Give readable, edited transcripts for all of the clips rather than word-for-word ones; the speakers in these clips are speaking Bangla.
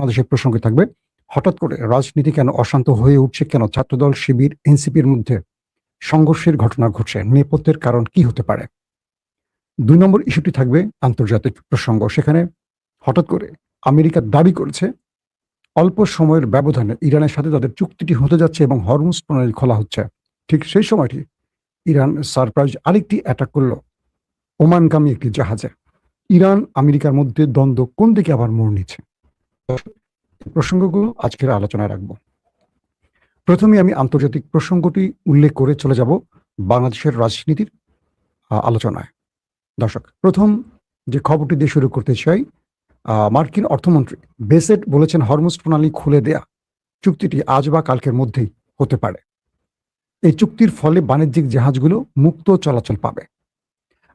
বাংলাদেশের প্রসঙ্গে থাকবে হঠাৎ করে রাজনীতি কেন অশান্ত হয়ে উঠছে, কেন ছাত্রদল, শিবির, এনসিপির মধ্যে সংঘর্ষের ঘটনা ঘটছে, নেপথ্যের কারণ কি হতে পারে। ২ নম্বর ইস্যুটি থাকবে আন্তর্জাতিক প্রসঙ্গ। সেখানে হঠাৎ করে আমেরিকা দাবি করেছে অল্প সময়ের ব্যবধানে ইরানের সাথে তাদের চুক্তিটি হতে যাচ্ছে এবং হরমুজ প্রণালী খোলা হচ্ছে। ঠিক সেই সময়টি ইরান সারপ্রাইজ আরেকটি অ্যাটাক করল ওমানগামী একটি জাহাজে। ইরান আমেরিকার মধ্যে দ্বন্দ্ব কোন দিকে আবার মোড় নিচ্ছে, প্রসঙ্গগুলো আজকের আলোচনায় রাখবো। প্রথমে আমি আন্তর্জাতিক প্রসঙ্গটি উল্লেখ করে চলে যাব বাংলাদেশের রাজনীতির আলোচনায়। দর্শক, প্রথম যে খবরটি দিয়ে শুরু করতে চাই, মার্কিন অর্থমন্ত্রী বেসেট বলেছেন হরমুজ প্রণালী খুলে দেয়া চুক্তিটি আজ বা কালকের মধ্যেই হতে পারে। এই চুক্তির ফলে বাণিজ্যিক জাহাজগুলো মুক্ত চলাচল পাবে।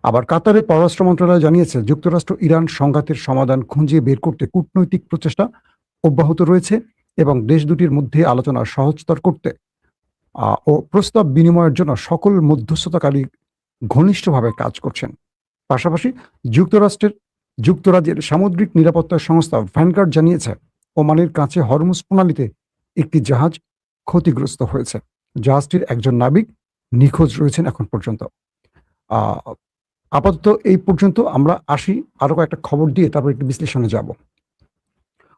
আবার কাতারের পররাষ্ট্র মন্ত্রণালয় জানিয়েছে যুক্তরাষ্ট্র ইরান সংঘাতের সমাধান খুঁজে বের করতে কূটনৈতিক প্রচেষ্টা অব্যাহত রয়েছে এবং দেশ দুটির মধ্যে আলোচনা সহজতর করতে ও প্রস্তাব বিনিময়ের জন্য সকল মধ্যস্থতাকারী ঘনিষ্ঠভাবে কাজ করছেন। পাশাপাশি যুক্তরাজ্যের সামুদ্রিক নিরাপত্তা সংস্থা ভ্যানগার্ড জানিয়েছে ওমানের কাছে হরমুজ প্রণালীতে একটি জাহাজ ক্ষতিগ্রস্ত হয়েছে। জাহাজটির একজন নাবিক নিখোঁজ রয়েছেন এখন পর্যন্ত। আপাতত এই পর্যন্ত আমরা আসি, আরো কয়েকটা খবর দিয়ে তারপর একটু বিশ্লেষণে যাব।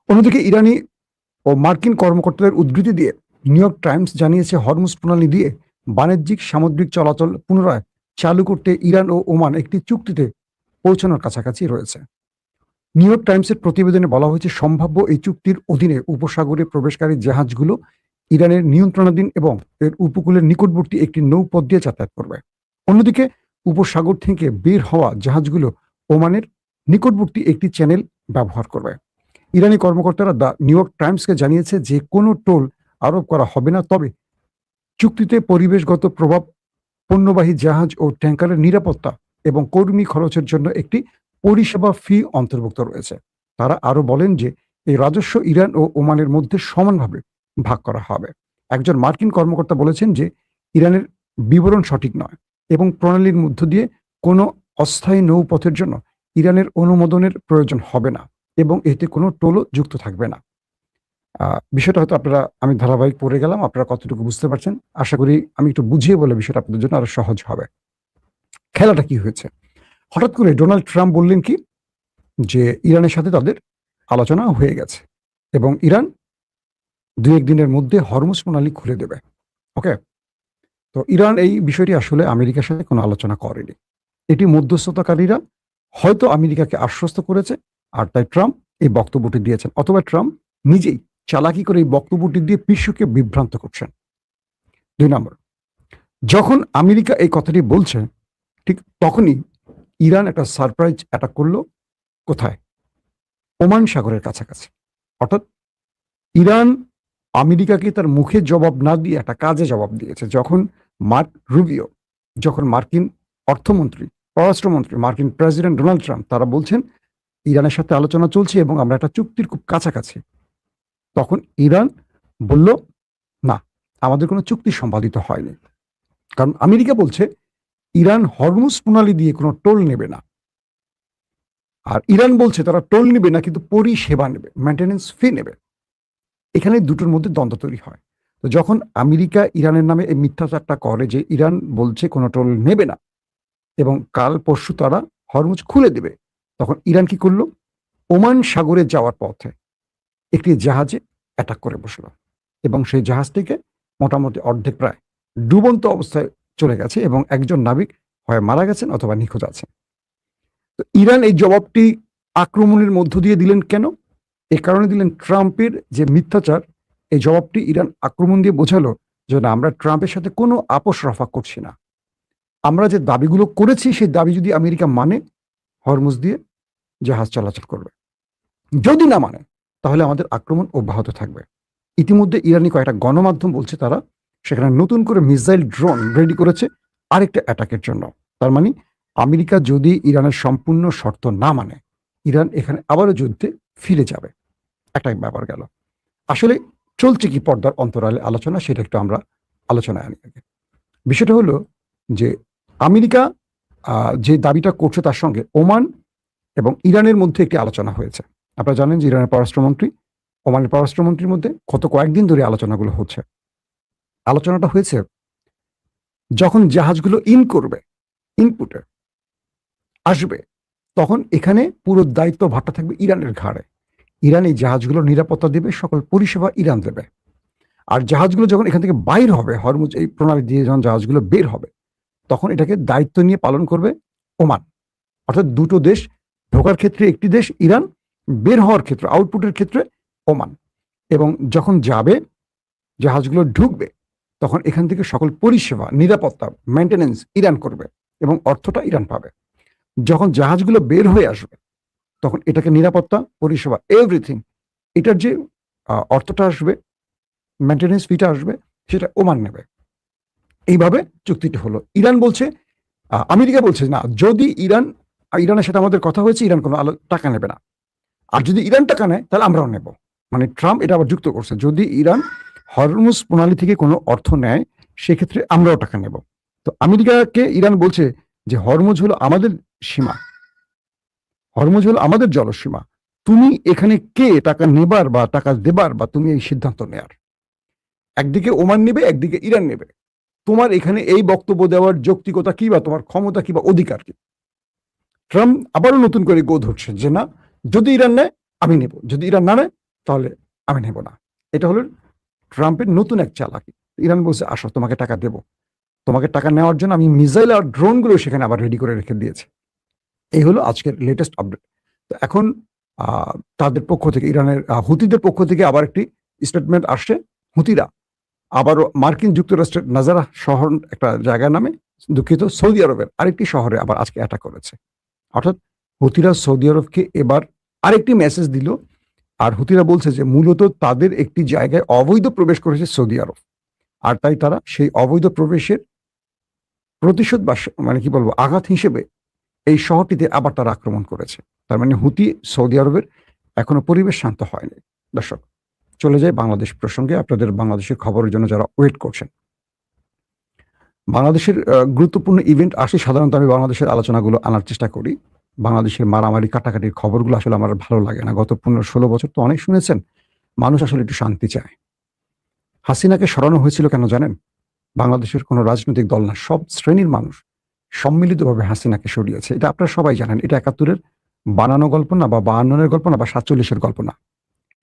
অন্যদিকে ইরানি ও মার্কিন কর্মকর্তাদের উদ্ধৃতি দিয়ে নিউ ইয়র্ক টাইমস জানিয়েছে হরমুজ প্রণালী দিয়ে বাণিজ্যিক সামুদ্রিক চলাচল পুনরায় চালু করতে ইরান ও ওমান একটি চুক্তিতে পৌঁছানোর কাছাকাছি রয়েছে। নিউ ইয়র্ক টাইমসের প্রতিবেদনে বলা হয়েছে সম্ভাব্য এই চুক্তির অধীনে উপসাগরে প্রবেশকারী জাহাজগুলো ইরানের নিয়ন্ত্রণাধীন এবং এর উপকূলের নিকটবর্তী একটি নৌপথ দিয়ে যাতায়াত করবে। অন্যদিকে উপসাগর থেকে বের হওয়া জাহাজগুলো ওমানের নিকটবর্তী একটি চ্যানেল ব্যবহার করবে। ইরানি কর্মকর্তারা দ্য নিউ ইয়র্ক টাইমসকে জানিয়েছে যে কোনো টোল আরোপ করা হবে না, তবে চুক্তিতে পরিবেশগত প্রভাব, পণ্যবাহী জাহাজ ও ট্যাঙ্কারের নিরাপত্তা এবং কর্মী খরচের জন্য একটি পরিষেবা ফি অন্তর্ভুক্ত রয়েছে। তারা আরো বলেন যে এই রাজস্ব ইরান ও ওমানের মধ্যে সমানভাবে ভাগ করা হবে। একজন মার্কিন কর্মকর্তা বলেছেন যে ইরানের বিবরণ সঠিক নয় এবং প্রণালীর মধ্য দিয়ে কোনো অস্থায়ী নৌপথের জন্য ইরানের অনুমোদনের প্রয়োজন হবে না এবং এতে কোনো টোলও যুক্ত থাকবে না। বিষয়টা হয়তো আমি ধারাবাহিক পড়ে গেলাম, আপনারা কতটুকু বুঝতে পারছেন আশা করি আমি একটু বুঝিয়ে বলে বিষয়টা আপনাদের জন্য আরো সহজ হবে। খেলাটা কি হয়েছে, হঠাৎ করে ডোনাল্ড ট্রাম্প বললেন কি যে ইরানের সাথে তাদের আলোচনা হয়ে গেছে এবং ইরান 2-1 দিনের মধ্যে হরমুজ প্রণালী খুলে দেবে। ওকে, তো ইরান এই বিষয়টি আসলে আমেরিকার সাথে কোনো আলোচনা করেনি। এটি মধ্যস্থতাকারীরা হয়তো আমেরিকাকে আশ্বস্ত করেছে আর তাই ট্রাম্প এই বক্তব্যটি দিয়েছেন, অথবা ট্রাম্প নিজেই চালাকি করে এই বক্তব্যটি দিয়ে বিশ্বকে বিভ্রান্ত করছেন। 2 নম্বর, যখন আমেরিকা এই কথাটি বলছে ঠিক তখনই ইরান একটা সারপ্রাইজ অ্যাটাক করলো। কোথায়? ওমান সাগরের কাছাকাছি। অর্থাৎ ইরান আমেরিকাকে তার মুখে জবাব না দিয়ে একটা কাজে জবাব দিয়েছে। যখন মার্ক রুবিও, যখন মার্কিন অর্থমন্ত্রী, পররাষ্ট্রমন্ত্রী, মার্কিন প্রেসিডেন্ট ডোনাল্ড ট্রাম্প তারা বলছেন ইরানের সাথে আলোচনা চলছে এবং আমরা একটা চুক্তির খুব কাছাকাছি, তখন ইরান বলল না, আমাদের কোনো চুক্তি সম্পাদিত হয়নি। কারণ আমেরিকা বলছে ইরান হরমুজ প্রণালী দিয়ে কোনো টোল নেবে না, আর ইরান বলছে তারা টোল নেবে না কিন্তু পরিষেবা নেবে, মেইনটেনেন্স ফি নেবে। এখানে দুটোর মধ্যে দ্বন্দ্ব তৈরি হয়। তো যখন আমেরিকা ইরানের নামে এই মিথ্যাচারটা করে যে ইরান বলছে কোনো টোল নেবে না এবং কাল পরশু তারা হরমুজ খুলে দেবে, তখন ইরান কি করলো? ওমান সাগরে যাওয়ার পথে একটি জাহাজে অ্যাটাক করে বসলো এবং সেই জাহাজটিকে মোটামুটি অর্ধেক প্রায় ডুবন্ত অবস্থায় চলে গেছে এবং একজন নাবিক হয় মারা গেছেন অথবা নিখোঁজ আছেন। তো ইরান এই জবাবটি আক্রমণের মধ্য দিয়ে দিলেন কেন? এই কারণে দিলেন ট্রাম্পের যে মিথ্যাচার, এই জবাবটি ইরান আক্রমণ দিয়ে বোঝালো যে না, আমরা ট্রাম্পের সাথে কোনো আপোষ রফা করছি না, আমরা যে দাবিগুলো করেছি সেই দাবি যদি আমেরিকা মানে হরমুজ দিয়ে জাহাজ চলাচল করবে, যদি না মানে তাহলে আমাদের আক্রমণ অব্যাহত থাকবে। ইতিমধ্যে ইরানি কয়েকটা গণমাধ্যম বলছে তারা সেখানে নতুন করে মিসাইল ড্রোন রেডি করেছে আরেকটা অ্যাটাকের জন্য। তার মানে আমেরিকা যদি ইরানের সম্পূর্ণ শর্ত না মানে ইরান এখানে আবারও যুদ্ধে ফিরে যাবে। একটা ব্যাপার গেল। আসলে চলছে কি পর্দার অন্তরালে আলোচনা, সেটা একটু আমরা আলোচনায় আনি আগে। বিষয়টা হলো যে আমেরিকা যে দাবিটা করছে তার সঙ্গে ওমান এবং ইরানের মধ্যে একটি আলোচনা হয়েছে। আপনারা জানেন যে ইরানের পররাষ্ট্রমন্ত্রী ওমানের পররাষ্ট্রমন্ত্রীর মধ্যে গত কয়েকদিন ধরে আলোচনাগুলো হচ্ছে। আলোচনাটা হয়েছে যখন জাহাজগুলো ইনপুটে আসবে, তখন এখানে পুরো দায়িত্ব ভারটা থাকবে ইরানের ঘাড়ে। ইরান এই জাহাজগুলোর নিরাপত্তা দেবে, সকল পরিষেবা ইরান দেবে। আর জাহাজগুলো যখন এখান থেকে বাইর হবে, হরমুজ এই প্রণালী দিয়ে যখন জাহাজগুলো বের হবে, তখন এটাকে দায়িত্ব নিয়ে পালন করবে ওমান। অর্থাৎ দুটো দেশ, ঢোকার ক্ষেত্রে একটি দেশ ইরান, বের হওয়ার ক্ষেত্রে আউটপুটের ক্ষেত্রে ওমান। এবং যখন যাবে, জাহাজগুলো ঢুকবে, তখন এখান থেকে সকল পরিষেবা, নিরাপত্তা, মেনটেনেন্স ইরান করবে এবং অর্থটা ইরান পাবে। যখন জাহাজগুলো বের হয়ে আসবে, তখন এটাকে নিরাপত্তা, পরিষেবা, এভরিথিং, এটার যে অর্থটা আসবে, মেনটেনেন্স ফিটা আসবে, সেটা ওমান নেবে। এইভাবে চুক্তিটি হলো। ইরান বলছে, আমেরিকা বলছে না, যদি ইরানের সাথে আমাদের কথা হয়েছে, ইরান কোনো টাকা নেবে না। আর যদি ইরান টাকা নেয়, তাহলে আমরাও নেব। মানে ট্রাম্প এটা আবার যুক্ত করছে, যদি ইরান হরমুজ প্রণালী থেকে কোনো অর্থ নেয়, সেক্ষেত্রে আমরাও টাকা নেব। তো আমেরিকাকে ইরান বলছে যে হরমুজ হলো আমাদের সীমা, হরমুজ হলো আমাদের জলসীমা। তুমি এখানে কে টাকা নেবার বা টাকা দেবার বা তুমি এই সিদ্ধান্ত নেয়ার? একদিকে ওমান নেবে, একদিকে ইরান নেবে। তোমার এখানে এই বক্তব্য দেওয়ার যৌক্তিকতা কি বা তোমার ক্ষমতা কি বা অধিকার কি? ট্রাম্প আবারও নতুন করে গো ধরছে যে না, যদি ইরান নেয় আমি নেব, যদি ইরান না নেয় তাহলে আমি নেব না। এটা হলো ট্রাম্পের নতুন এক চালাকি। ইরান বলছে আসো, তোমাকে টাকা দেব। তোমাকে টাকা নেওয়ার জন্য আমি মিসাইল আর ড্রোনগুলো সেখানে আবার রেডি করে রেখে দিয়েছি। এই হলো আজকের লেটেস্ট আপডেট। তো এখন তাদের পক্ষ থেকে, ইরানের হুতিদের পক্ষ থেকে আবার একটি স্টেটমেন্ট আসছে। হুতিরা আবারও মার্কিন যুক্তরাষ্ট্রের নাজারা শহর একটা জায়গার নামে, দুঃখিত, সৌদি আরবের আরেকটি শহরে আবার আজকে অ্যাটাক করেছে। অর্থাৎ হুতিরা সৌদি আরবকে এবার আরেকটি মেসেজ দিল। আর হুতিরা বলছে যে মূলত তাদের একটি জায়গায় অবৈধ প্রবেশ করেছে সৌদি আরব, আর তাই তারা সেই অবৈধ প্রবেশের প্রতিশোধ বা মানে কি বলবো, আঘাত হিসেবে এই শহরটিতে আবার তারা আক্রমণ করেছে। তার মানে হুতি সৌদি আরবের এখনো পরিবেশ শান্ত হয়নি। দর্শক, চলে যায় বাংলাদেশ প্রসঙ্গে। আপনাদের বাংলাদেশের খবরের জন্য যারা ওয়েট করছেন, বাংলাদেশের গুরুত্বপূর্ণ ইভেন্ট আসলে সাধারণত আমি বাংলাদেশের আলোচনাগুলো আনার চেষ্টা করি। বাংলাদেশের মারামারি কাটাকাটির খবরগুলো আসলে আমার ভালো লাগে না। গত 15-16 বছর তো অনেক শুনেছেন। মানুষ আসলে একটু শান্তি চায়। হাসিনাকে সরানো হয়েছিল কেন জানেন? বাংলাদেশের কোনো রাজনৈতিক দল না, সব শ্রেণীর মানুষ সম্মিলিতভাবে হাসিনাকে সরিয়েছে। এটা আপনারা সবাই জানেন। এটা ৭১-এর বানানো গল্প না, বা ৫২-এর গল্প না, বা ৪৭-এর গল্প না।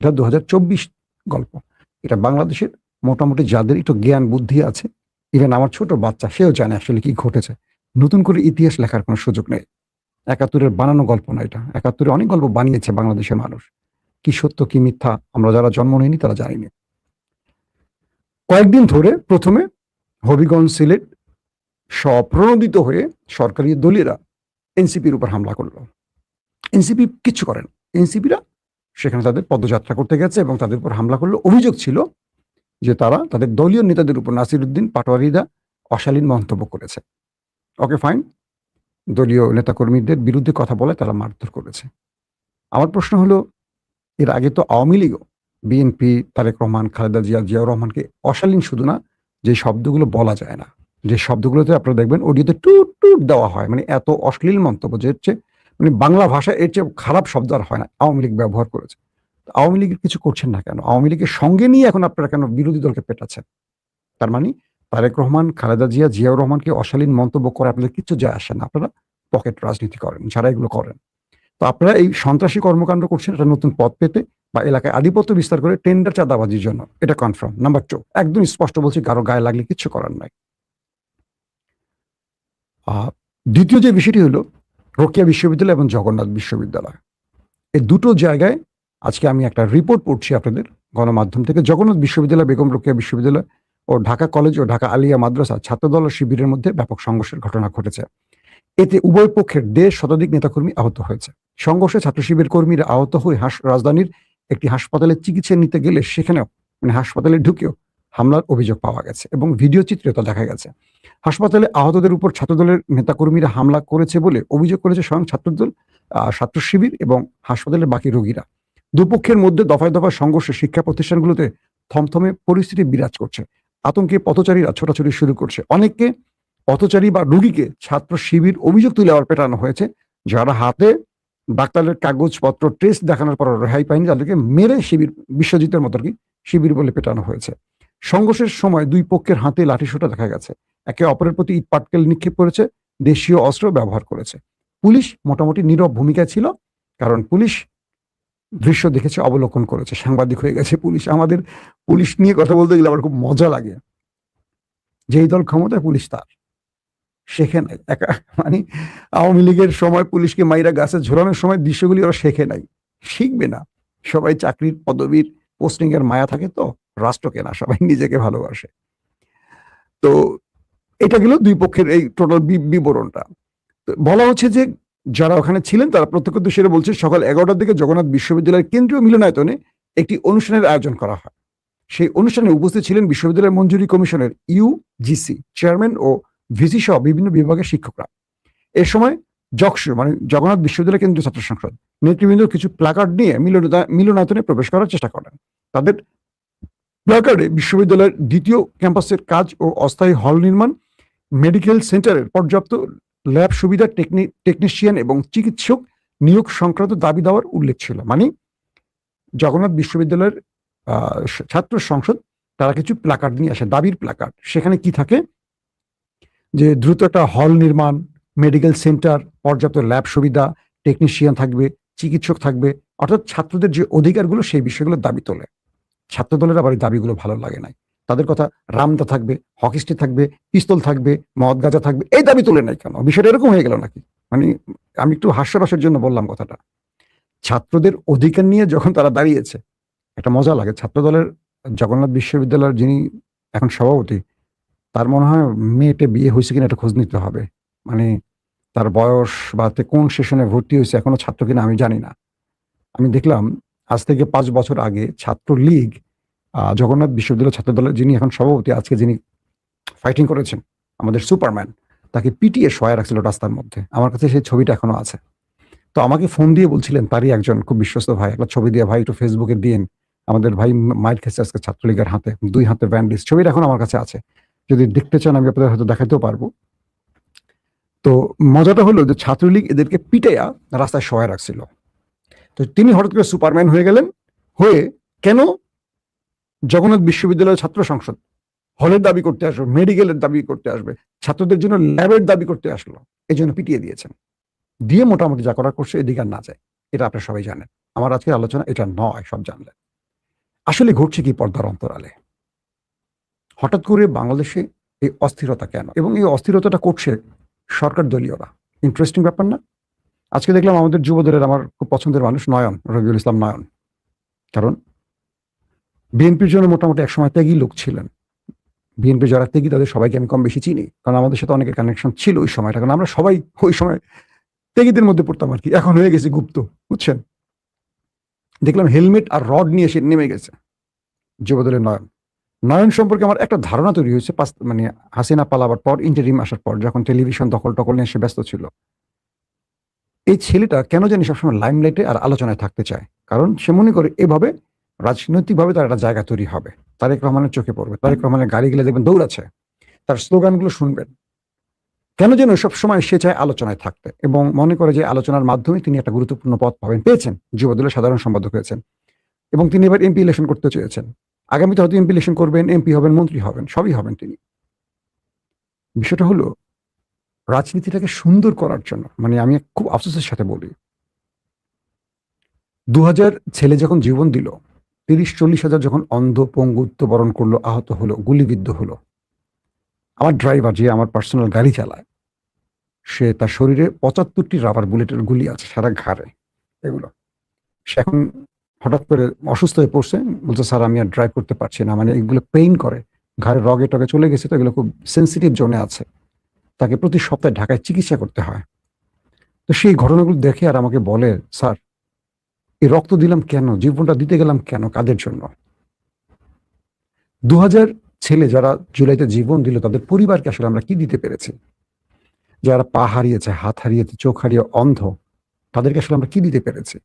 এটা ২০২৪ গল্প। এটা বাংলাদেশের মোটামুটি যাদের একটু জ্ঞান বুদ্ধি আছে, ইভেন আমার ছোট বাচ্চা, সেও জানে আসলে কি ঘটেছে। নতুন করে ইতিহাস লেখার কোনো সুযোগ নেই। ৭১-এর বানানো গল্প না এটা। ৭১-এ অনেক গল্প বানিয়েছে বাংলাদেশের মানুষ। কি সত্য কি মিথ্যা আমরা যারা জন্ম নেইনি তারা জানিনি। কয়েকদিন ধরে প্রথমে হবিগঞ্জ, সিলেট স্বপ্রণোদিত হয়ে সরকারি দলীয়রা এনসিপির উপর হামলা করলো। এনসিপি কিচ্ছু করেন। এনসিপিরা সেখানে তাদের পদযাত্রা করতে গেছে এবং তাদের উপর হামলা করলো। অভিযোগ ছিল যে তারা তাদের দলীয় নেতাদের উপর, নাসিরউদ্দিন পাটোয়ারিরা অশালীন মন্তব্য করেছে। ওকে ফাইন, দলীয় নেতাকর্মীদের বিরুদ্ধে কথা বলে তারা মারধর করেছে। আমার প্রশ্ন হলো, এর আগে তো আওয়ামী লীগও বিএনপি, তারেক রহমান, খালেদা জিয়া, জিয়াউর রহমানকে অশালীন শুধু না, যে শব্দগুলো বলা যায় না, যে শব্দগুলোতে আপনারা দেখবেন অডিওতে টুট টুট দেওয়া হয়, মানে এত অশ্লীল মন্তব্য, যে হচ্ছে মানে বাংলা ভাষায় এর চেয়ে খারাপ শব্দ আর হয় না, আওয়ামী লীগ ব্যবহার করেছে। আওয়ামী লীগের কিছু করছেন না কেন? আওয়ামী লীগের সঙ্গে নিয়ে এখন আপনারা কেন বিরোধী দলকে পেটাচ্ছেন? তার মানে তারেক রহমান, খালেদা জিয়া, জিয়াউর রহমানকে অশালীন মন্তব্য করে আপনাদের কিছু যায় আসে না। আপনারা পকেট রাজনীতি করেন যারা এগুলো করেন। তো আপনারা এই সন্ত্রাসী কর্মকাণ্ড করছেন একটা নতুন পদ পেতে বা এলাকায় আধিপত্য বিস্তার করে টেন্ডার চাঁদাবাজির জন্য। এটা কনফার্ম। নাম্বার 2, একদম স্পষ্ট বলছি, কারো গায়ে লাগলে কিচ্ছু করার নাই। দ্বিতীয় যে বিষয়টি হলো রোকেয়া বিশ্ববিদ্যালয় এবং জগন্নাথ বিশ্ববিদ্যালয়। এই দুটো জায়গায় আজকে আমি একটা রিপোর্ট পড়ছি আপনাদের গণমাধ্যম থেকে। জগন্নাথ বিশ্ববিদ্যালয়, বেগম রোকেয়া বিশ্ববিদ্যালয় ও ঢাকা কলেজ ও ঢাকা আলিয়া মাদ্রাসা ছাত্রদল ও শিবিরের মধ্যে ব্যাপক সংঘর্ষের ঘটনা ঘটেছে। এতে উভয় পক্ষের ১৫০ শতাধিক নেতাকর্মী আহত হয়েছে। সংঘর্ষে ছাত্র শিবির কর্মীরা আহত হয়ে রাজধানীর একটি হাসপাতালে চিকিৎসা নিতে গেলে সেখানেও মানে হাসপাতালে ঢুকেও হামলার অভিযোগ পাওয়া গেছে এবং ভিডিও চিত্রে তা দেখা গেছে। হাসপাতালে আহতদের উপর ছাত্রদলের নেতাকর্মীরা হামলা করেছে বলে অভিযোগ করেছে স্বয়ং ছাত্রদল, ছাত্র শিবির এবং হাসপাতালের বাকি রোগীরা। দুপক্ষের মধ্যে দফায় দফায় সংঘর্ষে শিক্ষা প্রতিষ্ঠানগুলোতে থমথমে পরিস্থিতি বিরাজ করছে। আতঙ্কে পথচারীরা ছোটাছুটি শুরু করছে। অনেককে, পথচারী বা রোগীকে ছাত্র শিবির অভিযোগ তুলে আবার পেটানো হয়েছে, যারা হাতে ডাক্তারের কাগজপত্র টেস্ট দেখানোর পর রেহাই পায়নি, তাদেরকে মেরে শিবির, বিশ্বজিতের মতো আর কি শিবির বলে পেটানো হয়েছে। সংঘর্ষের সময় দুই পক্ষের হাতে লাঠিসোঁটা দেখা গেছে, একে অপরের প্রতি ইট পাটকেল নিক্ষেপ করেছে, দেশীয় অস্ত্র ব্যবহার করেছে। পুলিশ মোটামুটি নীরব ভূমিকা ছিল, কারণ পুলিশ দৃশ্য দেখেছে, অবলোকন করেছে, সাংবাদিক হয়ে গেছে পুলিশ। আমাদের পুলিশ নিয়ে কথা বলতে গেলে আমার খুব মজা লাগে। যেই দল ক্ষমতায় পুলিশ তার শেখে নাই। মানে আওয়ামী লীগের সময় পুলিশকে মাইরা গাছে ঝোলানোর সময় দৃশ্যগুলি ওরা শেখে নাই, শিখবে না। সবাই চাকরির পদবীর পোস্টিং এর মায়া থাকে, তো রাষ্ট্রকে না, সবাই নিজেকে ভালোবাসে। তো এটা গেল দুই পক্ষের এই টোটাল বিবরণটা। বলা হচ্ছে যে যারা ওখানে ছিলেন তারা প্রত্যক্ষদর্শীরা বলছে সকাল 11টার দিকে জগন্নাথ বিশ্ববিদ্যালয়ের কেন্দ্রীয় মিলনায়তনে একটি অনুষ্ঠানের আয়োজন করা হয়। সেই অনুষ্ঠানে উপস্থিত ছিলেন বিশ্ববিদ্যালয় মঞ্জুরি কমিশনের ইউজিসি চেয়ারম্যান ও ভিসি সহ বিভিন্ন বিভাগের শিক্ষকরা। এ সময় জকসু মানে জগন্নাথ বিশ্ববিদ্যালয় কেন্দ্রীয় ছাত্র সংসদ নেতৃবৃন্দ কিছু প্ল্যাকার্ড নিয়ে মিলনায়তনে প্রবেশ করার চেষ্টা করেন। তাদের প্ল্যাকার্ডে বিশ্ববিদ্যালয়ের দ্বিতীয় ক্যাম্পাসের কাজ ও অস্থায়ী হল নির্মাণ, মেডিকেল সেন্টারের পর্যাপ্ত ল্যাব সুবিধা, টেকনিশিয়ান এবং চিকিৎসক নিয়োগ সংক্রান্ত দাবি দেওয়ার উল্লেখ ছিল। মানে জগন্নাথ বিশ্ববিদ্যালয়ের ছাত্র সংসদ তারা কিছু প্ল্যাকার্ড নিয়ে আসে, দাবির প্ল্যাকার্ড। সেখানে কি থাকে যে দ্রুত একটা হল নির্মাণ, মেডিকেল সেন্টার, পর্যাপ্ত ল্যাব সুবিধা, টেকনিশিয়ান থাকবে, চিকিৎসক থাকবে, অর্থাৎ ছাত্রদের যে অধিকারগুলো সেই বিষয়গুলোর দাবি তোলে। ছাত্রদলের আবার এই দাবিগুলো ভালো লাগে নাই। তাদের কথা রামদা থাকবে, হকিস্টি থাকবে, পিস্তল থাকবে, মদ গাঁজা থাকবে, এই দাবি তোলে নাই কেন? বিষয়টা এরকম হয়ে গেল নাকি? মানে আমি একটু হাস্যরসের জন্য বললাম কথাটা। ছাত্রদের অধিকার নিয়ে যখন তারা দাঁড়িয়েছে, একটা মজা লাগে। ছাত্রদলের জগন্নাথ বিশ্ববিদ্যালয়ের যিনি এখন সভাপতি, তার মনে হয় মেয়েটে বিয়ে হয়েছে কিনা একটা খোঁজ নিতে হবে। মানে তার বয়স বা কোন সেশনে ভর্তি হয়েছে এখনো ছাত্র কিনা আমি জানি না। আমি দেখলাম আজ থেকে 5 বছর আগে ছাত্রলীগ জগন্নাথ বিশ্ববিদ্যালয় ছাত্রদলের যিনি এখন সভাপতি, আজকে যিনি ফাইটিং করেছেন, আমাদের সুপারম্যান, তাকে পিটিয়ে শোয়া রাখছিল রাস্তার মধ্যে। আমার কাছে সেই ছবিটা এখনো আছে। তো আমাকে ফোন দিয়ে বলছিলেন তারই একজন খুব বিশ্বস্ত ভাই, একটা ছবি দিয়ে, ভাই একটু ফেসবুকে দিন, আমাদের ভাই মাইর খেয়েছে আজকে ছাত্রলীগের হাতে, 2 হাতে ব্যান্ডেজ। ছবিটা এখন আমার কাছে আছে, যদি দেখতে চান আমি আপনাদের হয়তো দেখাতেও পারবো। তো মজাটা হলো যে ছাত্রলীগ এদেরকে পিটাইয়া রাস্তায় শোয়া রাখছিল। তো তিনি হঠাৎ করে সুপারম্যান হয়ে গেলেন। হয়ে কেন জগন্নাথ বিশ্ববিদ্যালয়ের ছাত্র সংসদ হলের দাবি করতে আসবে, মেডিকেলের দাবি করতে আসবে, ছাত্রদের জন্য ল্যাবের দাবি করতে আসলো, এই জন্য পিটিয়ে দিয়েছেন। দিয়ে মোটামুটি যা করার করছে, এদিকে আর না যায়। এটা আপনারা সবাই জানেন। আমার আজকের আলোচনা এটা নয়, সব জানলেন। আসলে ঘটছে কি পর্দার অন্তরালে? হঠাৎ করে বাংলাদেশে এই অস্থিরতা কেন, এবং এই অস্থিরতাটা করছে সরকার দলীয়রা। ইন্টারেস্টিং ব্যাপার না? আজকে দেখলাম আমাদের যুবদলের আমার খুব পছন্দের মানুষ নয়ন, রবিউল ইসলাম নয়ন, কারণ বিএনপির জন্য মোটামুটি একসময় ত্যাগী লোক ছিলেন। বিএনপি যারা ত্যাগী তাদের সবাইকে আমি কম বেশি চিনি, কারণ আমাদের সাথে অনেকের কানেকশন ছিল ওই সময়টা, কারণ আমরা সবাই ওই সময় ত্যাগীদের মধ্যে পড়তাম আর কি। এখন হয়ে গেছে গুপ্ত, বুঝছেন? দেখলাম হেলমেট আর রড নিয়ে এসে নেমে গেছে যুবদলের নয়ন। নয়ন সম্পর্কে আমার একটা ধারণা তৈরি হয়েছে, মানে হাসিনা পালাবার পর, ইন্টারিম আসার পর, যখন টেলিভিশন দখল টকল নিয়ে সে ব্যস্ত ছিল। এই ছেলেটা কেন জানি সবসময় লাইমলাইটে আর আলোচনায় থাকতে চায়, কারণ সে মনে করে এভাবে রাজনৈতিকভাবে তার একটা জায়গা তৈরি হবে, তারেক রহমানের চোখে পড়বে, তারেক রহমানের গাড়ি গেলে দেখবেন দৌড়াচ্ছে, তার স্লোগানগুলো শুনবেন। কেন যেন সবসময় সে চায় আলোচনায় থাকতে, এবং মনে করে যে আলোচনার মাধ্যমে তিনি একটা গুরুত্বপূর্ণ পদ পাবেন। পেয়েছেন, যুবদলের সাধারণ সম্পাদক হয়েছেন, এবং তিনি এবার এমপি ইলেকশন করতে চেয়েছেন। আগামীতে হয়তো এমপি ইলেকশন করবেন, এমপি হবেন, মন্ত্রী হবেন, সবই হবেন তিনি। বিষয়টা হলো রাজনীতিটাকে সুন্দর করার জন্য, মানে আমি খুব আফসোসের সাথে বলি, 2000 ছেলে যখন জীবন দিল, 30-40 হাজার যখন অন্ধ, পঙ্গুত্ব বরণ করলো, আহত হলো, গুলিবিদ্ধ হলো, আমার ড্রাইভার যে আমার পার্সোনাল গাড়ি চালায়, সে তার শরীরে 75টি রাবার বুলেটের গুলি আছে সারা ঘাড়ে। এগুলো সে এখন হঠাৎ করে অসুস্থ হয়ে পড়ছে, বলছে স্যার আমি আর ড্রাইভ করতে পারছি না, মানে এগুলো পেইন করে, ঘাড়ে রগে টগে চলে গেছে, তো এগুলো খুব সেন্সিটিভ জোনে আছে, তাকে প্রতি সপ্তাহে ঢাকায় চিকিৎসা করতে হয়। তো সেই ঘটনাগুলো দেখে আর আমাকে বলে, স্যার এই রক্ত দিলাম কেন, জীবনটা দিতে গেলাম কেন, কাদের জন্য? 2000 ছেলে যারা জুলাইতে জীবন দিল, তাদের পরিবারকে আসলে আমরা কি দিতে পেরেছি? যারা পা হারিয়েছে, হাত হারিয়েছে, চোখ হারিয়ে অন্ধ, তাদেরকে আসলে আমরা কি দিতে পেরেছি?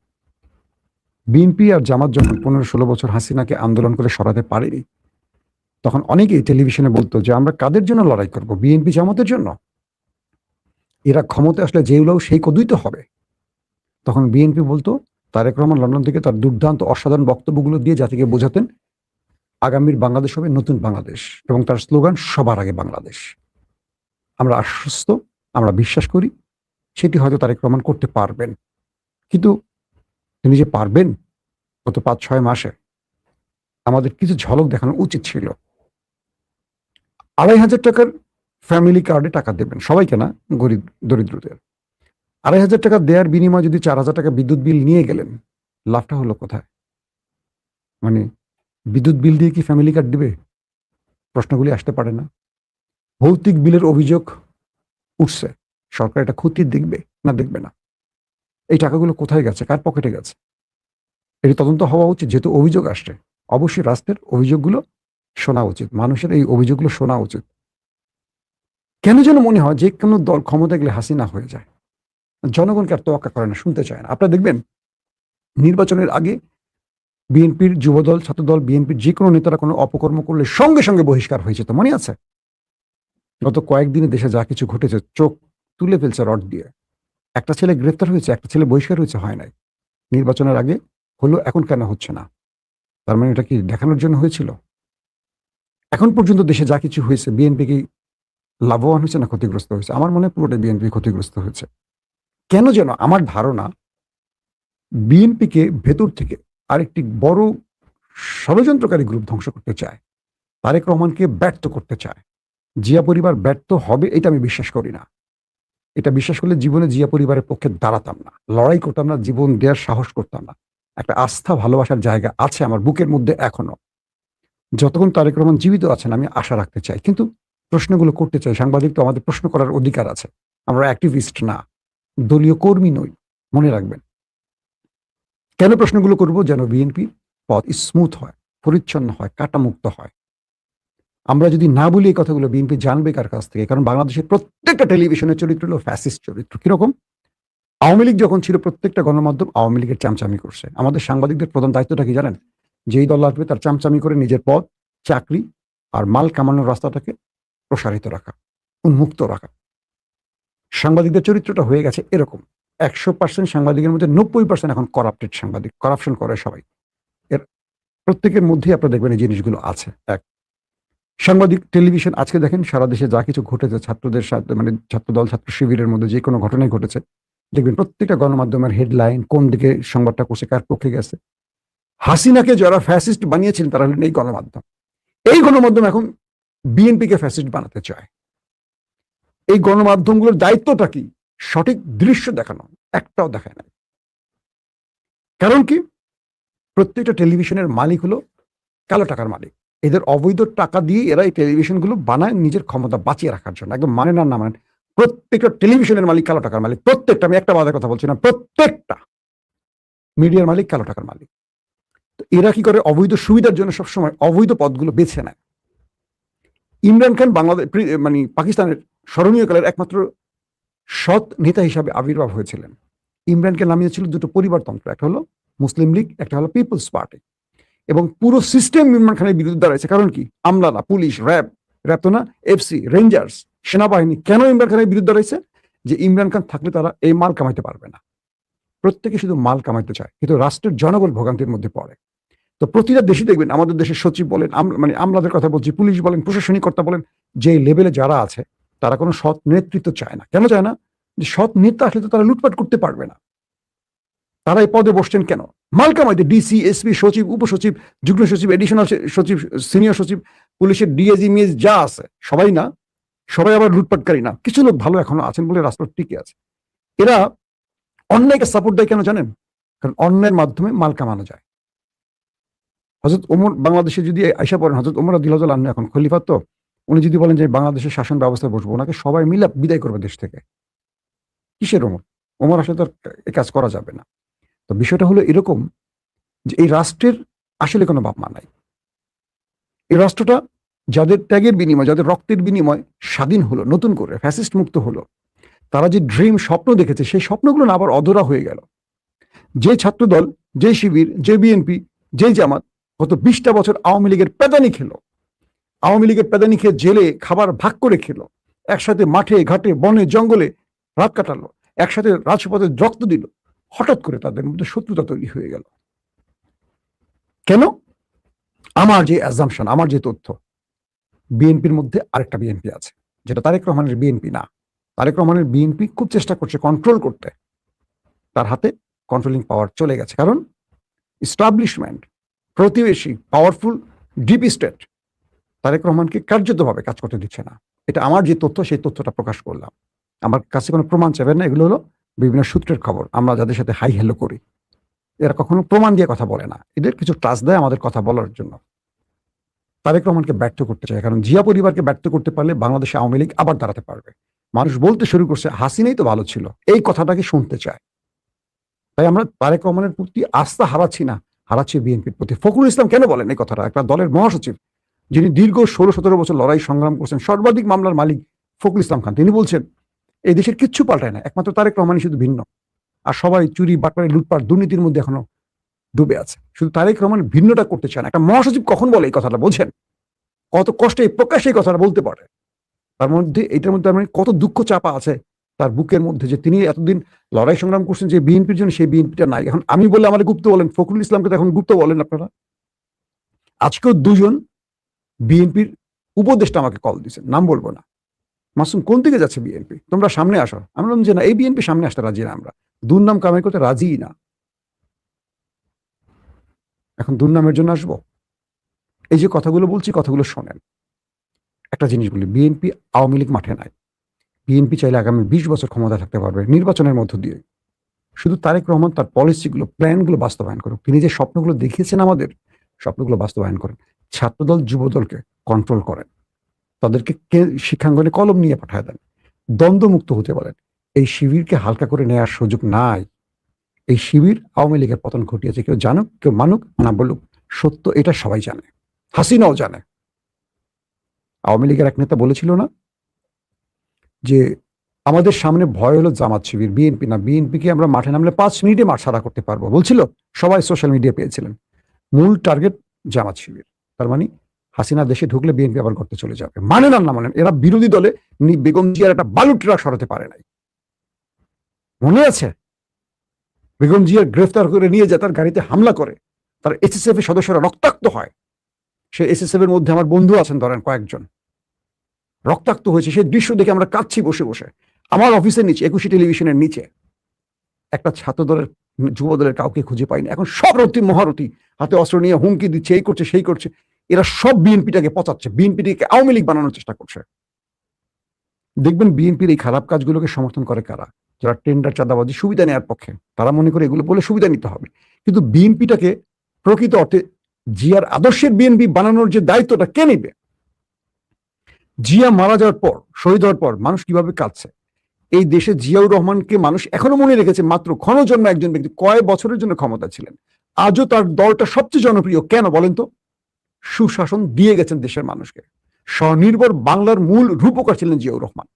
বিএনপি আর জামাত যখন 15-16 বছর হাসিনাকে আন্দোলন করে সরাতে পারেনি, তখন অনেকেই টেলিভিশনে বলতো যে আমরা কাদের জন্য লড়াই করব, বিএনপি জামাতের জন্য? এরা ক্ষমতা আসলে যেগুলো সেই কদুই তো হবে। তো তখন বিএনপি বলতো তারেক রহমান লন্ডন থেকে তার দুর্দান্ত অসাধারণ বক্তব্যগুলো দিয়ে জাতিকে বোঝাতেন আগামীর বাংলাদেশ হবে নতুন বাংলাদেশ, এবং তার স্লোগান সবার আগে বাংলাদেশ। আমরা আশ্বস্ত, আমরা বিশ্বাস করি সেটি হয়তো তারেক রহমান করতে পারবেন, কিন্তু তিনি যে পারবেন গত 5-6 মাসে আমাদের কিছু ঝলক দেখানো উচিত ছিল। 2,500 টাকার ফ্যামিলি কার্ডে টাকা দেবেন, সবাইকে না, গরিব দরিদ্রদের। 2,500 টাকা দেওয়ার বিনিময়ে যদি 4,000 টাকা বিদ্যুৎ বিল নিয়ে গেলেন, লাভটা হলো কোথায়? মানে বিদ্যুৎ বিল দিয়ে কি ফ্যামিলি কার্ড দিবে? প্রশ্নগুলি আসতে পারে না? ভৌতিক বিলের অভিযোগ উঠছে, সরকার এটা খতিয়ে দেখবে না দেখবে না? এই টাকাগুলো কোথায় গেছে, কার পকেটে গেছে? এটি তদন্ত হওয়া উচিত। যেহেতু অভিযোগ আসছে, অবশ্যই রাষ্ট্রের অভিযোগগুলো শোনা উচিত, মানুষের এই অভিযোগগুলো শোনা উচিত। কেন যেন মনে হয় যে কোনো দল ক্ষমতা গেলে হাসিনা হয়ে যায়, জনগণকে আর তোয়াক্কা করে না, শুনতে চায় না। আপনারা দেখবেন নির্বাচনের আগে বিএনপির যুবদল, ছাত্রদল, বিএনপির যে কোনো নেতারা কোনো অপকর্ম করলে সঙ্গে সঙ্গে বহিষ্কার হয়েছে, তো মনে আছে? গত কয়েকদিনে দেশে যা কিছু ঘটেছে, চোখ তুলে ফেলছে রড দিয়ে। একটা ছেলে গ্রেফতার হয়েছে, একটা ছেলে বহিষ্কার হয়েছে, হয় নাই। নির্বাচনের আগে হলো, এখন কেন হচ্ছে না? তার মানে এটা কি দেখানোর জন্য হয়েছিল? এখন পর্যন্ত দেশে যা কিছু হয়েছে, বিএনপি কি লাভবান হয়েছে না ক্ষতিগ্রস্ত হয়েছে? আমার মনে হয় পুরোটাই বিএনপি ক্ষতিগ্রস্ত হয়েছে। কেন যেন আমার ধারণা বিএনপিকে ভেতর থেকে আরেকটি বড় ষড়যন্ত্রকারী গ্রুপ ধ্বংস করতে চায়, তারেক রহমানকে ব্যর্থ করতে চায়। জিয়া পরিবার ব্যর্থ হবে এটা আমি বিশ্বাস করি না। এটা বিশ্বাস করলে জীবনে জিয়া পরিবারের পক্ষে দাঁড়াতাম না, লড়াই করতাম না, জীবন দেওয়ার সাহস করতাম না। একটা আস্থা ভালোবাসার জায়গা আছে আমার বুকের মধ্যে এখনো। যতক্ষণ তারেক রহমান জীবিত আছেন আমি আশা রাখতে চাই, কিন্তু প্রশ্নগুলো করতে চাই। সাংবাদিক তো আমাদের প্রশ্ন করার অধিকার আছে। আমরা অ্যাক্টিভিস্ট না, দলীয় কর্মী নই, মনে রাখবেন। কেন প্রশ্নগুলো করব? যেন বিএনপি পথ স্মুথ হয়, পরিচ্ছন্ন হয়, কাটামুক্ত হয়। আমরা যদি না বলি এই কথাগুলো, বিএনপি জানবে কার কাছ থেকে? কারণ বাংলাদেশের প্রত্যেকটা টেলিভিশনের চরিত্র হলো ফ্যাসিস্ট চরিত্র। কিরকম? আওয়ামী লীগ যখন ছিল, প্রত্যেকটা গণমাধ্যম আওয়ামী লীগের চামচামি করছে। আমাদের সাংবাদিকদের প্রধান দায়িত্বটা কি জানেন? যেই দল আসবে তার চামচামি করে নিজের পদ, চাকরি আর মাল কামানোর রাস্তাটাকে প্রসারিত রাখা, উন্মুক্ত রাখা। সাংবাদিকদের চরিত্রটা হয়ে গেছে এরকম। 100% সাংবাদিকের মধ্যে 90% এখন করাপ্টেড সাংবাদিক, করাপশন করে সবাই। এর প্রত্যেকের মধ্যেই আপনারা দেখবেন এই জিনিসগুলো আছে। এক সাংবাদিক, টেলিভিশন, আজকে দেখেন সারা দেশে যা কিছু ঘটেছে ছাত্রদের সাথে, মানে ছাত্রদল, ছাত্র শিবিরের মধ্যে যে কোনো ঘটনাই ঘটেছে, দেখবেন প্রত্যেকটা গণমাধ্যমের হেডলাইন কোন দিকে সংবাদটা করছে, কার পক্ষে গেছে। হাসিনাকে যারা ফ্যাসিস্ট বানিয়েছিলেন তারা হলেন এই গণমাধ্যম। এই গণমাধ্যম এখন বিএনপিকে ফ্যাসিস্ট বানাতে চায়। এই গণমাধ্যমগুলোর দায়িত্বটা কি? সঠিক দৃশ্য দেখানো, একটাও দেখায় না। কারণ কি? প্রত্যেকটা টেলিভিশনের মালিক হলো কালো টাকার মালিক। এদের অবৈধ টাকা দিয়ে এরা এই টেলিভিশনগুলো বানায় নিজের ক্ষমতা বাঁচিয়ে রাখার জন্য। একদম মানে না মানেন, প্রত্যেকটা টেলিভিশনের মালিক কালো টাকার মালিক। প্রত্যেকটা, আমি একটা বাজার কথা বলছি না, প্রত্যেকটা মিডিয়ার মালিক কালো টাকার মালিক। তো এরা কি করে? অবৈধ সুবিধার জন্য সবসময় অবৈধ পথগুলো বেছে নেয়। ইমরান খান বাংলাদেশ, মানে পাকিস্তানের স্মরণীয় কালের একমাত্র সৎ নেতা হিসাবে আবির্ভাব হয়েছিলেন। ইমরানকে নামিয়েছিল দুটো পরিবারতন্ত্র, একটা হলো মুসলিম লীগ, একটা হলো পিপলস পার্টি। এবং পুরো সিস্টেম ইমরান খানের বিরুদ্ধে দাঁড়াইছে। কারণ কি? আমলা না, পুলিশ, র্যাব তো না, এফসি, রেঞ্জার্স, সেনাবাহিনী। কেন ইমরান খানের বিরুদ্ধে দাঁড়াইছে? যে ইমরান খান থাকলে তারা এই মাল কামাইতে পারবে না। প্রত্যেকে শুধু মাল কামাইতে চায়, কিন্তু রাষ্ট্রের জনগণ ভোগান্তির মধ্যে পড়ে। তো প্রতিটা দেশে দেখবেন, আমাদের দেশের সচিব বলেন, মানে আমলাদের কথা বলছি, পুলিশ বলেন, প্রশাসনিক কর্তা বলেন, যে লেভেলে যারা আছে তারা কোনো সৎ নেতৃত্ব চায় না। কেন চায় না? যে সৎ নেতা আসলে তো তারা লুটপাট করতে পারবে না। তারা এই পদে বসছেন কেন? মাল কামাইতে। ডিসি, এসপি, সচিব, উপসচিব, যুগ্ম সচিব, এডিশনাল সচিব, সিনিয়র সচিব, পুলিশের ডিএজি, মিএস যা আছে সবাই না, সবাই আবার লুটপাটকারী না। কিছু লোক ভালো এখনো আছেন বলে রাষ্ট্র টিকে আছে। এরা অন্যায়কে সাপোর্ট দেয় কেন জানেন? কারণ অন্যায়ের মাধ্যমে মাল কামানো যায়। হযরত ওমর বাংলাদেশে যদি আইসা পড়েন, হযরত ওমর রাদিয়াল্লাহু আনহু এখন খলিফা, তো উনি যদি বলেন যে বাংলাদেশের শাসন ব্যবস্থায় বসবো, ওনাকে সবাই মিলে বিদায় করবে দেশ থেকে। কিসের ওমর? ওমর আসলে তো এই কাজ করা যাবে না। তো বিষয়টা হলো এরকম যে এই রাষ্ট্রের আসলে কোনো বাপ মা নাই। এই রাষ্ট্রটা যাদের ত্যাগের বিনিময়, যাদের রক্তের বিনিময় স্বাধীন হলো, নতুন করে ফ্যাসিস্ট মুক্ত হলো, তারা যে ড্রিম, স্বপ্ন দেখেছে, সেই স্বপ্নগুলো না আবার অধরা হয়ে গেল। যে ছাত্রদল, যে শিবির, যে বিএনপি, যে জামাত গত 20টা বছর আওয়ামী লীগের পেদানি খেলো, আওয়ামী লীগের পেদানি খেয়ে জেলে খাবার ভাগ করে খেলো, একসাথে মাঠে ঘাটে বনে জঙ্গলে রাত কাটালো, একসাথে রাজপথে রক্ত দিল, হঠাৎ করে তাদের মধ্যে শত্রুতা তৈরি হয়ে গেল। কেন? আমার যে অ্যাজাম্পশন, আমার যে তথ্য, বিএনপির মধ্যে আরেকটা বিএনপি আছে, যেটা তারেক রহমানের বিএনপি না। তারেক রহমানের বিএনপি খুব চেষ্টা করছে কন্ট্রোল করতে, তার হাতে কন্ট্রোলিং পাওয়ার চলে গেছে। কারণ ইস্টাবলিশমেন্ট, প্রতিবেশী, পাওয়ারফুল ডিপ স্টেট তারেক রহমানকে কার্যতভাবে কাজ করতে দিচ্ছে না। এটা আমার যে তথ্য, সেই তথ্যটা প্রকাশ করলাম। আমার কাছে কোনো প্রমাণ চাইবেন না, এগুলো হলো বিভিন্ন সূত্রের খবর। আমরা যাদের সাথে হাই হ্যালো করি, এরা কখনো প্রমাণ দিয়ে কথা বলে না, এদের কিছু ট্রাস্ট দেয় আমাদের কথা বলার জন্য। তারেক রহমানকে ব্যর্থ করতে চায়, কারণ জিয়া পরিবারকে ব্যর্থ করতে পারলে বাংলাদেশে আওয়ামী লীগ আবার দাঁড়াতে পারবে। মানুষ বলতে শুরু করছে হাসিনাই তো ভালো ছিল, এই কথাটাকে শুনতে চায়। তাই আমরা তারেক রহমানের প্রতি আস্থা হারাচ্ছি না, হারাচ্ছি বিএনপির প্রতি। ফখরুল ইসলাম কেন বলেন এই কথাটা? একটা দলের মহাসচিব, যিনি দীর্ঘ 16-17 বছর লড়াই সংগ্রাম করছেন, সর্বাধিক মামলার মালিক ফখরুল ইসলাম খান, তিনি বলছেন এই দেশের কিচ্ছু পাল্টায় না, একমাত্র তারেক রহমানই শুধু ভিন্ন, আর সবাই চুরি, বাটপাড়ি, লুটপাট, দুর্নীতির মধ্যে এখনো ডুবে আছে। শুধু তারেক রহমান ভিন্নটা করতে চান। একটা মহাসচিব কখন বলে এই কথাটা? বোঝেন কত কষ্টে প্রকাশ্যে এই কথাটা বলতে পারে? তার মধ্যে এটার মধ্যে মানে কত দুঃখ চাপা আছে তার বুকের মধ্যে, যে তিনি এতদিন লড়াই সংগ্রাম করছেন যে বিএনপির জন্য, সেই বিএনপিটা নাই। এখন আমি বলে আমাদের গুপ্ত বলেন, ফখরুল ইসলামকে তো এখন গুপ্ত বলেন আপনারা। আজকেও দুজন বিএনপির উপদেষ্টা আমাকে কল দিয়েছেন, নাম বলবো না। মাসুম, কোন দিকে যাচ্ছে বিএনপি? তোমরা সামনে আসো। আমরা বললাম যে না, এই বিএনপি সামনে আসতে রাজি না, আমরা দুর্নাম কামাই করতে রাজিই না। এখন দুর্নামের জন্য আসবো? এই যে কথাগুলো বলছি, কথাগুলো শোনেন। একটা জিনিস বলি, বিএনপি আওয়ামী লীগ মাঠে নাই। বিএনপি চাইলে আগামী 20 বছর ক্ষমতা থাকতে পারবে নির্বাচনের মধ্য দিয়ে। শুধু তারেক রহমান তার পলিসিগুলো, প্ল্যানগুলো বাস্তবায়ন করুন। তিনি যে স্বপ্নগুলো দেখিয়েছেন আমাদের, স্বপ্নগুলো বাস্তবায়ন করেন। ছাত্রদল, যুবদলকে কন্ট্রোল করেন, তাদেরকে শিক্ষাঙ্গনে কলম নিয়ে পাঠায় দেন, দ্বন্দ্বমুক্ত হতে বলেন। এই শিবিরকে হালকা করে নেওয়ার সুযোগ নাই। এই শিবির আওয়ামী লীগের পতন ঘটিয়েছে, কেউ জানুক কেউ মানুক না বলুক, সত্য এটা সবাই জানে, হাসিনাও জানে। আওয়ামী লীগের এক নেতা বলেছিল না যে আমাদের সামনে ভয় হলো জামাত শিবির, বিএনপি না। বিএনপিকে আমরা মাঠে নামলে 5 মিনিটে মাঠ ছাড়া করতে পারবো বলছিল, সবাই সোশ্যাল মিডিয়া পেয়েছিলেন। মূল টার্গেট জামাত শিবির। তার মানে হাসিনা দেশে ঢুকলে বিএনপি আবার করতে চলে যাবে। মানেন আর না মানেন, এরা বিরোধী দলে বেগম জিয়ার একটা বালু ট্রাক সরাতে পারে নাই। মনে আছে? বেগম জিয়ার গ্রেফতার করে নিয়ে যায়, তার গাড়িতে হামলা করে, তার এসএসএফ এর সদস্যরা রক্তাক্ত হয়। সে এসএসএফ এর মধ্যে আমার বন্ধু আছেন, ধরেন কয়েকজন রক্তাক্ত হয়েছে। সেই দৃশ্য দেখে আমরা কাঁদছি বসে বসে। আমার অফিসের নিচে, 21 টেলিভিশনের নিচে একটা ছাত্র দলের, যুব দলের কাউকে খুঁজে পাইনি। এখন সব রতি মহারথী হাতে অস্ত্র নিয়ে হুমকি দিচ্ছে, এই করছে সেই করছে। এরা সব বিএনপিটাকে পচাচ্ছে, বিএনপিটাকে আওয়ামী লীগ বানানোর চেষ্টা করছে। দেখবেন বিএনপির এই খারাপ কাজগুলোকে সমর্থন করে কারা? যারা টেন্ডার, চাঁদাবাজি, সুবিধা নেওয়ার পক্ষে। তারা মনে করে এগুলো বলে সুবিধা নিতে হবে। কিন্তু বিএনপিটাকে প্রকৃত অর্থে জিয়ার আদর্শের বিএনপি বানানোর যে দায়িত্বটা কে নেবে? জিয়া মারা যাওয়ার পর, শহীদ হওয়ার পর মানুষ কিভাবে কাঁদছে। এই দেশে জিয়াউর রহমানকে মানুষ এখনো মনে রেখেছে মাত্র ক্ষণজন্ম একজন ব্যক্তি, কয়েক বছরের জন্য ক্ষমতা ছিলেন। আজও তার দলটা সবচেয়ে জনপ্রিয়। কেন বলেন তো? সুশাসন দিয়ে গেছেন দেশের মানুষকে। স্বনির্ভর বাংলার মূল রূপকার ছিলেন জিয়াউর রহমান।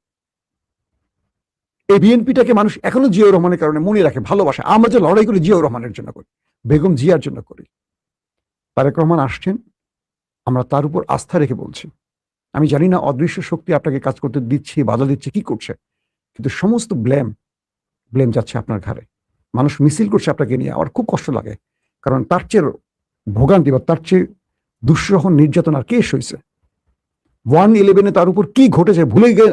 এই বিএনপিটাকে মানুষ এখনো জিয়াউর রহমানের কারণে মনে রাখে, ভালোবাসে। আমরা যে লড়াই করি জিয়াউর রহমানের জন্য করি, বেগম জিয়ার জন্য করি। তারেক রহমান আসছেন, আমরা তার উপর আস্থা রেখে বলছি। আমি জানি না অদৃশ্য শক্তি আপনাকে কাজ করতে দিচ্ছে, বাধা দিচ্ছে, কি করছে, কিন্তু সমস্ত ব্লেম যাচ্ছে আপনার ঘাড়ে। মানুষ মিছিল করছে আপনাকে নিয়ে, আমার খুব কষ্ট লাগে। কারণ তার চেয়ে ভোগান্তি বা তার চেয়ে দুঃসহ নির্যাতন আর কে সইছে? 1/11 তার উপর কি ঘটেছে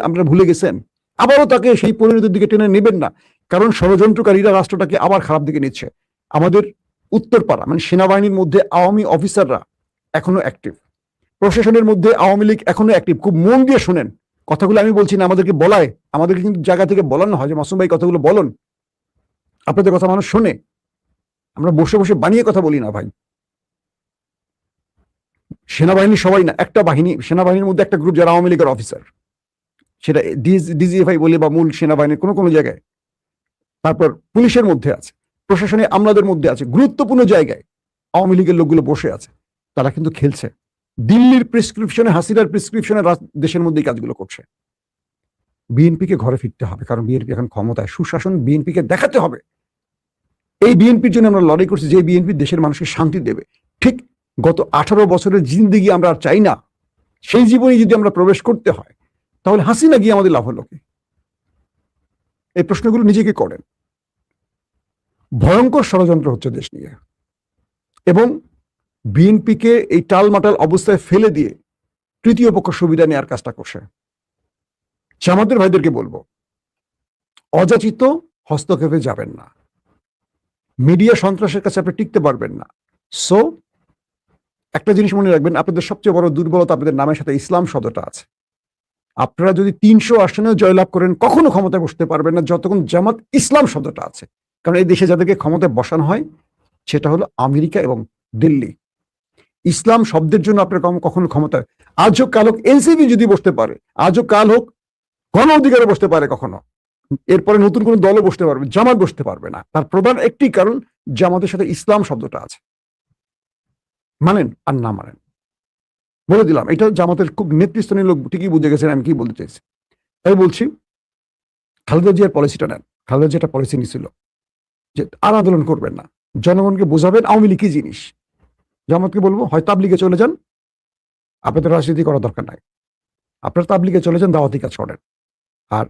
আপনারা ভুলে গেছেন? আবারও তাকে সেই পরিণতির দিকে টেনে নেবেন না, কারণ ষড়যন্ত্রকারীরা রাষ্ট্রটাকে আবার খারাপ দিকে নিচ্ছে। আমাদের উত্তরপাড়া মানে সেনাবাহিনীর মধ্যে আওয়ামী অফিসাররা এখনো অ্যাক্টিভ, প্রশাসনের মধ্যে আওয়ামী লীগ এখনো অ্যাক্টিভ। খুব মন দিয়ে শুনেন কথাগুলো আমি বলছি না, আমাদেরকে বলায়, আমাদেরকে কিন্তু জায়গা থেকে বলানো হয় যে মাসুম ভাই কথাগুলো বলুন, আপনাদের কথা মানুষ শোনে। আমরা বসে বসে বানিয়ে কথা বলি না ভাই। সেনাবাহিনী সবাই না, একটা বাহিনী, সেনাবাহিনীর মধ্যে একটা গ্রুপ যারা আওয়ামী লীগের অফিসার, সেটা ডিজিএফআই বলে বা মূল সেনাবাহিনীর কোনো কোনো জায়গায়, তারপর পুলিশের মধ্যে আছে, প্রশাসনে আমলাদের মধ্যে আছে, গুরুত্বপূর্ণ জায়গায় আওয়ামী লীগের লোকগুলো বসে আছে। তারা কিন্তু খেলছে দিল্লির প্রেসক্রিপশনে, হাসিনার প্রেসক্রিপশনে দেশের মধ্যে কাজগুলো করছে। বিএনপিকে ঘরে ফিরতে হবে, কারণ বিএনপি এখন ক্ষমতায়। সুশাসন বিএনপিকে দেখাতে হবে। এই বিএনপির জন্য আমরা লড়াই করছি, যে বিএনপি দেশের মানুষকে শান্তি দেবে। ঠিক গত 18 বছরের জিন্দেগি আমরা আর চাই না। সেই জীবনে যদি আমরা প্রবেশ করতে হয়, তাহলে হাসিনা গিয়ে আমাদের লাভ হলো কি? এই প্রশ্নগুলো নিজেকে করেন। ভয়ঙ্কর ষড়যন্ত্র হচ্ছে দেশ নিয়ে, এবং বিএনপিকে এই টালমাটাল অবস্থায় ফেলে দিয়ে তৃতীয় পক্ষ সুবিধা নেওয়ার কাজটা করছে। জামাতের ভাইদেরকে বলবো, অযাচিত হস্তক্ষেপে যাবেন না, মিডিয়া সন্ত্রাসের কাছে আপনি টিকতে পারবেন না। সো একটা জিনিস মনে রাখবেন, আপনাদের সবচেয়ে বড় দুর্বলতা আপনাদের নামের সাথে ইসলাম শব্দটা আছে। আপনারা যদি 300 আসনেও জয়লাভ করেন, কখনো ক্ষমতায় বসতে পারবেন না যতক্ষণ জামাত ইসলাম শব্দটা আছে। কারণ এই দেশে যাদেরকে ক্ষমতায় বসানো হয় সেটা হলো আমেরিকা এবং দিল্লি। ইসলাম শব্দের জন্য আপনার কখনো ক্ষমতায়, আজ হোক কাল হোক এনসিপি যদি বসতে পারে, আজ হোক কাল হোক গণ অধিকারে বসতে পারে কখনো, এরপরে নতুন কোন দলে বসতে পারবে, জামাত বসতে পারবে না। তার প্রধান একটি কারণ, জামাতের সাথে ইসলাম শব্দটা আছে। মানেন আর না মানেন, বলে দিলাম, এটা জামাতের খুব নেতৃস্থানীয় লোক ঠিকই বুঝে গেছেন আমি কি বলতে চাইছি। তাই বলছি, খালেদা জিয়ার পলিসিটা নেন। খালেদা জিয়া একটা পলিসি নিছিল যে আর আন্দোলন করবেন না, জনগণকে বোঝাবেন আওয়ামী লীগ কি জিনিস। জামাতকে বলবো, হয় তাবলিগে চলে যান, আপনাদের রাজনীতি করার দরকার নাই, আপনারা তাবলিগে চলে যান, দাওয়াতি কাজ করেন। আর